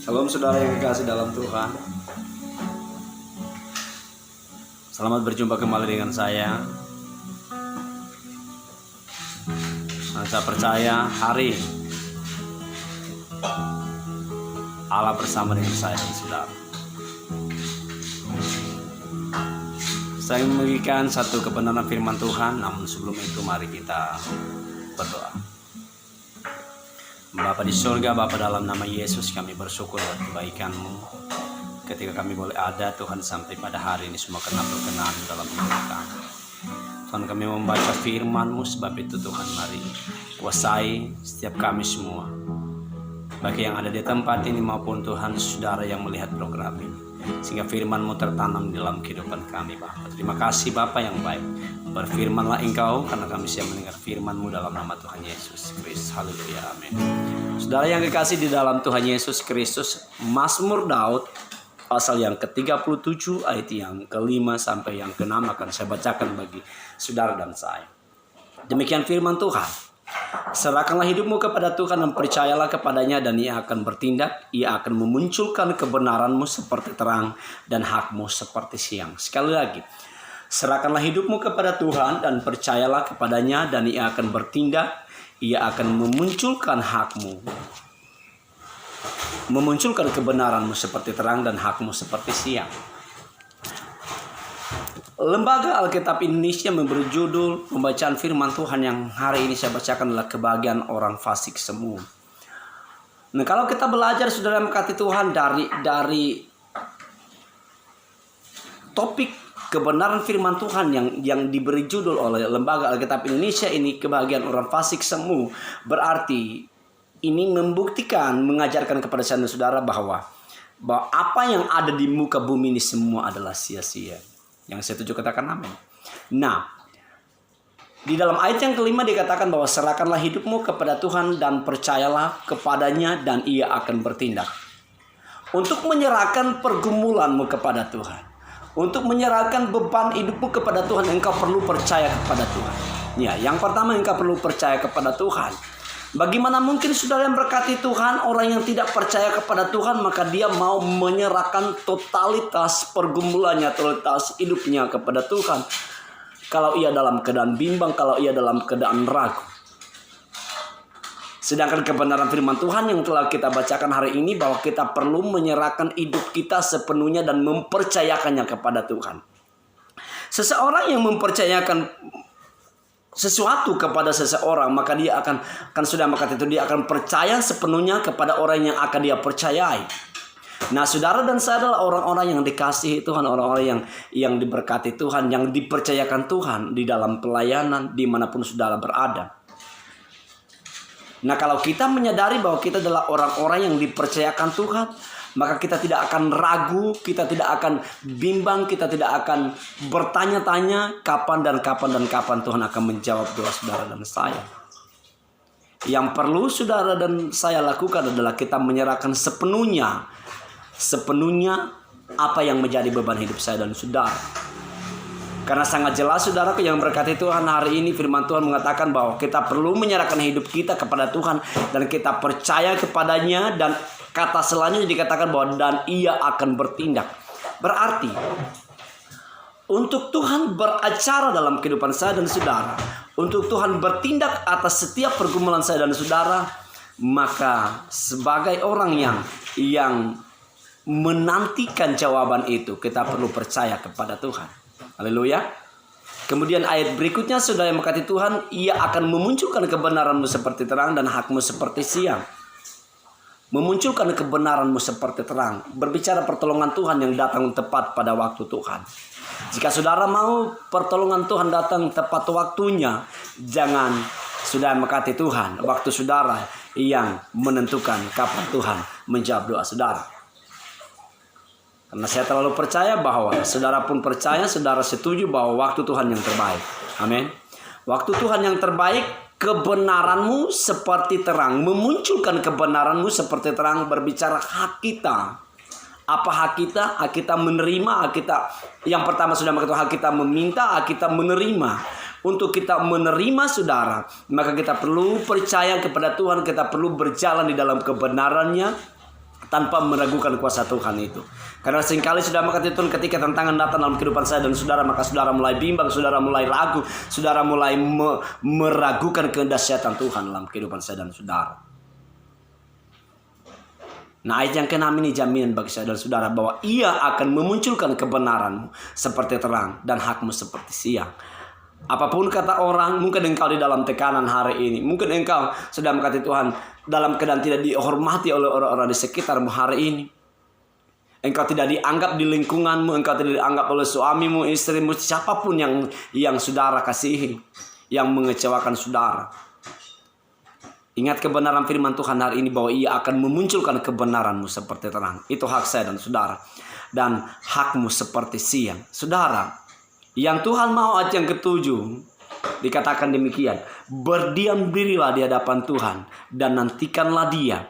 Shalom saudara yang dikasih dalam Tuhan. Selamat berjumpa kembali dengan saya. Saya percaya hari Allah bersama dengan saya dan saudara. Saya ingin membagikan satu kebenaran firman Tuhan, namun sebelum itu mari kita berdoa. Bapa di surga, Bapa dalam nama Yesus, kami bersyukur buat kebaikan-Mu. Ketika kami boleh ada Tuhan sampai pada hari ini, semua karena berkenan dalam hidup kami. Tuhan, kami membaca firman-Mu, sebab itu Tuhan mari kuasai setiap kami semua, baik yang ada di tempat ini maupun Tuhan saudara yang melihat program ini, sehingga firman-Mu tertanam di dalam kehidupan kami, Bapa. Terima kasih Bapa yang baik. Berfirmanlah Engkau, karena kami siap mendengar firman-Mu dalam nama Tuhan Yesus Kristus. Haleluya, amin. Saudara yang dikasih di dalam Tuhan Yesus Kristus, Mazmur Daud pasal yang ke-37 ayat yang ke-5 sampai yang ke-6 akan saya bacakan bagi saudara dan saya. Demikian firman Tuhan. Serahkanlah hidupmu kepada Tuhan dan percayalah kepadanya, dan Ia akan bertindak. Ia akan memunculkan kebenaranmu seperti terang dan hakmu seperti siang. Sekali lagi, serahkanlah hidupmu kepada Tuhan dan percayalah kepadanya, dan Ia akan bertindak. Ia akan memunculkan hakmu, memunculkan kebenaranmu seperti terang dan hakmu seperti siang. Lembaga Alkitab Indonesia memberi judul pembacaan firman Tuhan yang hari ini saya bacakan adalah kebahagiaan orang fasik semu. Nah, kalau kita belajar saudara mengasihi Tuhan dari topik kebenaran firman Tuhan yang diberi judul oleh Lembaga Alkitab Indonesia ini, kebahagiaan orang fasik semu, berarti ini membuktikan, mengajarkan kepada saya dan saudara bahwa apa yang ada di muka bumi ini semua adalah sia-sia. Yang setuju katakan amin. Nah, di dalam ayat yang kelima dikatakan bahwa serahkanlah hidupmu kepada Tuhan dan percayalah kepadanya, dan Ia akan bertindak. Untuk menyerahkan pergumulanmu kepada Tuhan, untuk menyerahkan beban hidupmu kepada Tuhan, engkau perlu percaya kepada Tuhan. Ya, yang pertama engkau perlu percaya kepada Tuhan. Bagaimana mungkin saudara yang berkati Tuhan, orang yang tidak percaya kepada Tuhan, maka dia mau menyerahkan totalitas pergumulannya, totalitas hidupnya kepada Tuhan. Kalau ia dalam keadaan bimbang, kalau ia dalam keadaan ragu. Sedangkan kebenaran firman Tuhan yang telah kita bacakan hari ini, bahwa kita perlu menyerahkan hidup kita sepenuhnya dan mempercayakannya kepada Tuhan. Seseorang yang mempercayakan sesuatu kepada seseorang, maka dia akan sudah maka itu dia akan percaya sepenuhnya kepada orang yang akan dia percayai. Nah, saudara dan saya adalah orang-orang yang dikasihi Tuhan, orang-orang yang diberkati Tuhan, yang dipercayakan Tuhan di dalam pelayanan dimanapun saudara berada. Nah, kalau kita menyadari bahwa kita adalah orang-orang yang dipercayakan Tuhan, maka kita tidak akan ragu, kita tidak akan bimbang, kita tidak akan bertanya-tanya kapan Tuhan akan menjawab doa saudara dan saya. Yang perlu saudara dan saya lakukan adalah kita menyerahkan sepenuhnya apa yang menjadi beban hidup saya dan saudara. Karena sangat jelas saudara yang berkati Tuhan, hari ini firman Tuhan mengatakan bahwa kita perlu menyerahkan hidup kita kepada Tuhan dan kita percaya kepadanya, dan kata selanjutnya dikatakan bahwa dan Ia akan bertindak. Berarti untuk Tuhan beracara dalam kehidupan saya dan saudara, untuk Tuhan bertindak atas setiap pergumulan saya dan saudara, maka sebagai orang yang menantikan jawaban itu, kita perlu percaya kepada Tuhan. Haleluya. Kemudian ayat berikutnya, saudara yang mengasihi Tuhan, Ia akan memunculkan kebenaranmu seperti terang dan hakmu seperti siang. Memunculkan kebenaranmu seperti terang, berbicara pertolongan Tuhan yang datang tepat pada waktu Tuhan. Jika saudara mau pertolongan Tuhan datang tepat waktunya, jangan saudara mengasihi Tuhan, waktu saudara yang menentukan kapan Tuhan menjawab doa saudara. Karena saya terlalu percaya bahwa saudara pun percaya, saudara setuju bahwa waktu Tuhan yang terbaik. Amin. Waktu Tuhan yang terbaik, kebenaranmu seperti terang, memunculkan kebenaranmu seperti terang, berbicara hak kita. Apa hak kita? Hak kita menerima, hak kita yang pertama sudah mengatakan hak kita meminta, hak kita menerima. Untuk kita menerima saudara, maka kita perlu percaya kepada Tuhan, kita perlu berjalan di dalam kebenarannya. tanpa meragukan kuasa Tuhan itu. Karena seringkali sudah mengatakan Tuhan, ketika tantangan datang dalam kehidupan saya dan saudara, maka saudara mulai bimbang, saudara mulai ragu, saudara mulai meragukan kedahsyatan Tuhan dalam kehidupan saya dan saudara. Nah, ayat yang ke-6 ini jaminan bagi saya dan saudara bahwa Ia akan memunculkan kebenaranmu seperti terang dan hakmu seperti siang. Apapun kata orang, mungkin engkau di dalam tekanan hari ini, mungkin engkau sudah mengatakan Tuhan dalam keadaan tidak dihormati oleh orang-orang di sekitarmu hari ini. Engkau tidak dianggap di lingkunganmu, engkau tidak dianggap oleh suamimu, istrimu, siapapun yang saudara kasihi, yang mengecewakan saudara. Ingat kebenaran firman Tuhan hari ini bahwa Ia akan memunculkan kebenaranmu seperti terang. Itu hak saya dan saudara. Dan hakmu seperti siang. Saudara, yang Tuhan mau ayat yang ke-7 dikatakan demikian. Berdiam dirilah di hadapan Tuhan dan nantikanlah Dia.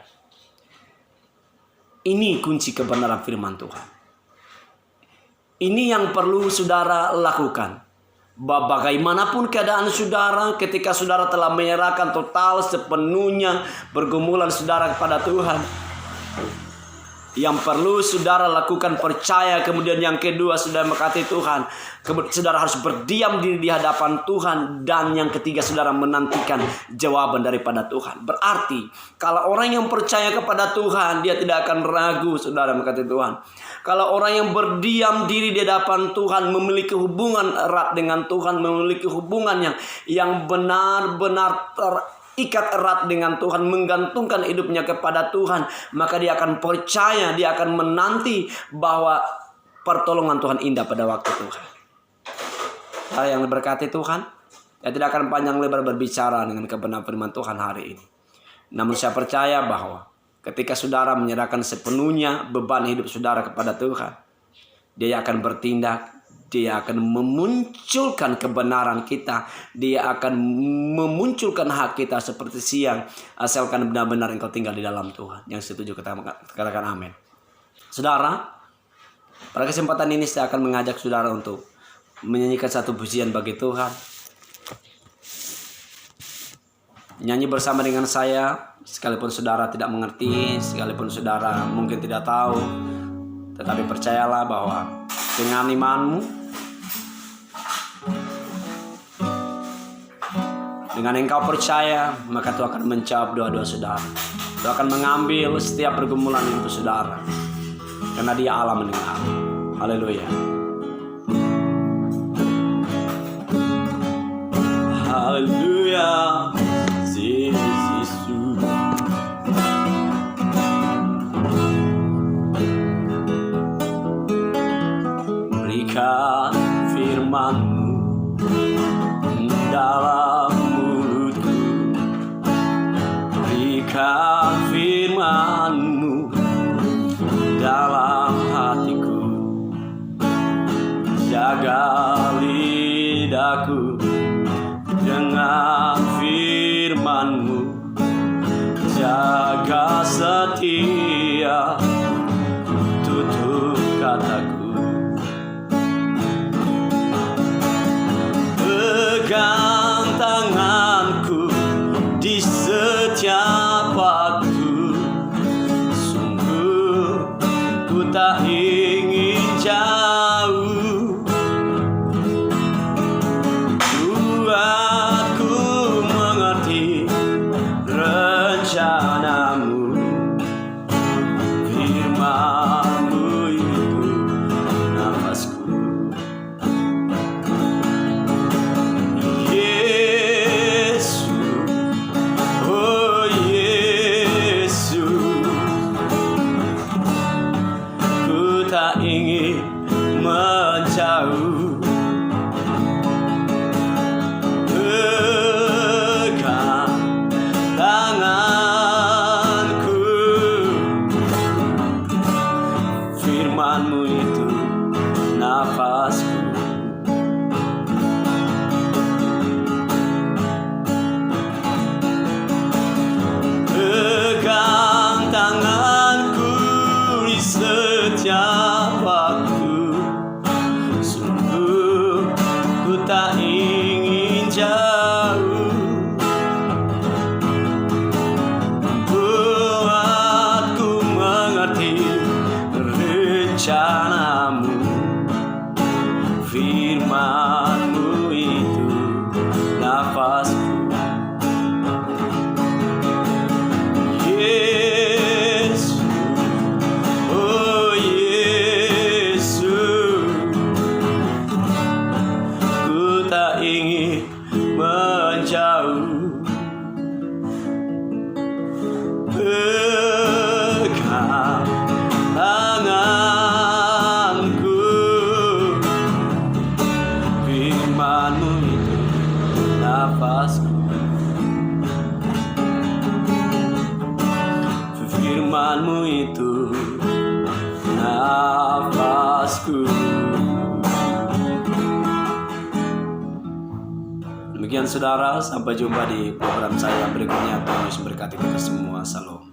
Ini kunci kebenaran firman Tuhan. Ini yang perlu saudara lakukan. Bagaimanapun keadaan saudara, ketika saudara telah menyerahkan total sepenuhnya pergumulan saudara kepada Tuhan, yang perlu saudara lakukan percaya. Kemudian yang kedua, saudara mengasihi Tuhan, saudara harus berdiam diri di hadapan Tuhan. Dan yang ketiga, saudara menantikan jawaban daripada Tuhan. Berarti kalau orang yang percaya kepada Tuhan, dia tidak akan ragu, saudara mengasihi Tuhan. Kalau orang yang berdiam diri di hadapan Tuhan, memiliki hubungan erat dengan Tuhan, memiliki hubungan yang benar-benar terikat erat dengan Tuhan, menggantungkan hidupnya kepada Tuhan, maka dia akan percaya, dia akan menanti bahwa pertolongan Tuhan indah pada waktu Tuhan. Hal yang diberkati Tuhan, saya tidak akan panjang lebar berbicara dengan kebenaran firman Tuhan hari ini. Namun saya percaya bahwa ketika saudara menyerahkan sepenuhnya beban hidup saudara kepada Tuhan, Dia akan bertindak, Dia akan memunculkan kebenaran kita, Dia akan memunculkan hak kita seperti siang, asalkan benar-benar engkau tinggal di dalam Tuhan. Yang setuju katakan amin. Saudara, pada kesempatan ini saya akan mengajak saudara untuk menyanyikan satu pujian bagi Tuhan. Nyanyi bersama dengan saya, sekalipun saudara tidak mengerti, sekalipun saudara mungkin tidak tahu, tetapi percayalah bahwa dengan imanmu, dengan engkau percaya, maka Tuhan akan menjawab doa-doa saudara. Tuhan akan mengambil setiap pergumulan itu saudara, karena Dia Allah mendengar. Haleluya. Haleluya. Yesus, berikan firman-Mu dalam mulutku, berikan firman-Mu dalam hatiku, jaga lidahku dengan firman-Mu, jaga setia tutur kataku, pegang tanganku di setiap waktu, sungguh ku tak ingin jauh. Rencana-Mu, firman-Mu itu nafasku. Yesus, oh Yesus, ku tak ingin menjauh. Tanganku Firman-Mu itu nafasku. Demikian saudara, sampai jumpa di program saya berikutnya. Tuhan Yesus berkati kita semua. Salam.